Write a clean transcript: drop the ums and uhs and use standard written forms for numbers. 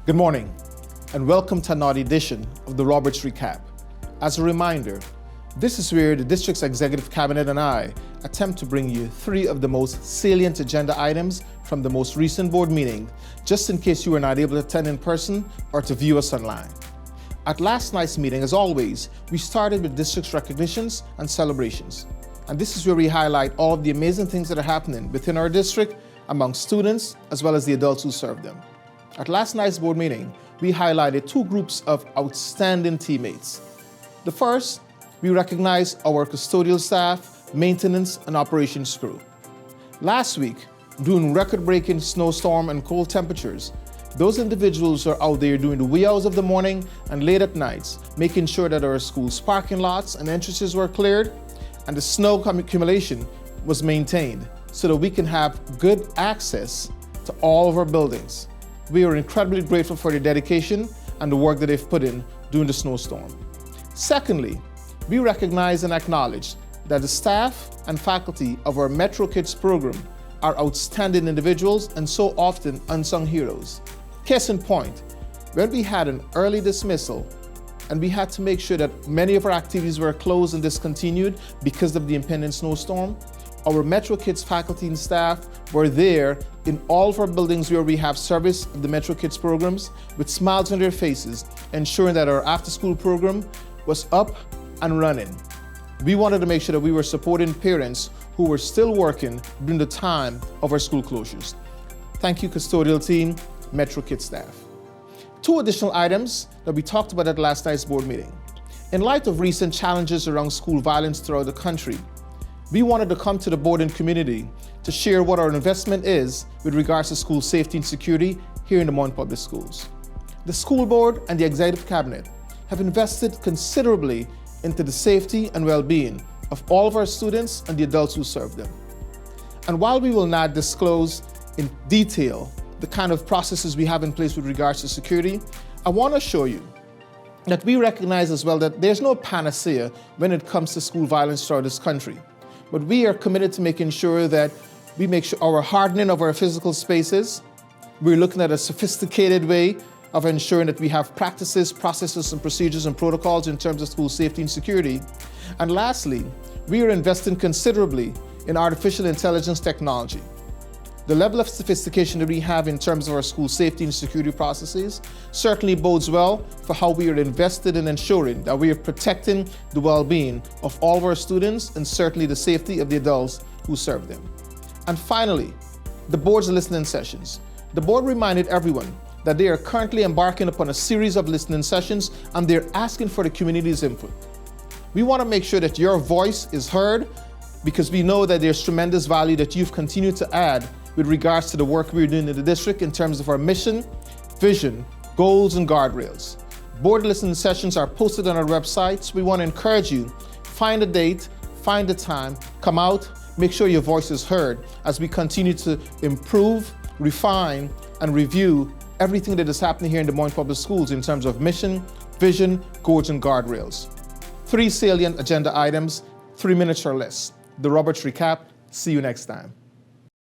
Good morning, and welcome to another edition of the Roberts Recap. As a reminder, this is where the district's executive cabinet and I attempt to bring you three of the most salient agenda items from the most recent board meeting, just in case you were not able to attend in person or to view us online. At last night's meeting, as always, we started with district's recognitions and celebrations. And this is where we highlight all of the amazing things that are happening within our district, among students, as well as the adults who serve them. At last night's board meeting, we highlighted two groups of outstanding teammates. The first, we recognized our custodial staff, maintenance, and operations crew. Last week, during record-breaking snowstorm and cold temperatures, those individuals are out there during the wee hours of the morning and late at nights, making sure that our school's parking lots and entrances were cleared and the snow accumulation was maintained so that we can have good access to all of our buildings. We are incredibly grateful for their dedication and the work that they've put in during the snowstorm. Secondly, we recognize and acknowledge that the staff and faculty of our Metro Kids program are outstanding individuals and so often unsung heroes. Case in point, when we had an early dismissal and we had to make sure that many of our activities were closed and discontinued because of the impending snowstorm, our Metro Kids faculty and staff were there in all of our buildings where we have service of the Metro Kids programs with smiles on their faces, ensuring that our after-school program was up and running. We wanted to make sure that we were supporting parents who were still working during the time of our school closures. Thank you, custodial team, Metro Kids staff. Two additional items that we talked about at last night's board meeting. In light of recent challenges around school violence throughout the country, we wanted to come to the board and community to share what our investment is with regards to school safety and security here in the Moyne Public Schools. The school board and the executive cabinet have invested considerably into the safety and well-being of all of our students and the adults who serve them. And while we will not disclose in detail the kind of processes we have in place with regards to security, I want to show you that we recognize as well that there's no panacea when it comes to school violence throughout this country. But we are committed to making sure that we make sure our hardening of our physical spaces, we're looking at a sophisticated way of ensuring that we have practices, processes, and procedures and protocols in terms of school safety and security. And lastly, we are investing considerably in artificial intelligence technology. The level of sophistication that we have in terms of our school safety and security processes certainly bodes well for how we are invested in ensuring that we are protecting the well-being of all of our students and certainly the safety of the adults who serve them. And finally, the board's listening sessions. The board reminded everyone that they are currently embarking upon a series of listening sessions and they're asking for the community's input. We want to make sure that your voice is heard because we know that there's tremendous value that you've continued to add with regards to the work we're doing in the district in terms of our mission, vision, goals, and guardrails. Board listening sessions are posted on our website, so we want to encourage you, find a date, find a time, come out, make sure your voice is heard as we continue to improve, refine, and review everything that is happening here in the Moyne Public Schools in terms of mission, vision, goals, and guardrails. Three salient agenda items, 3 minutes or less. The Roberts Recap. See you next time.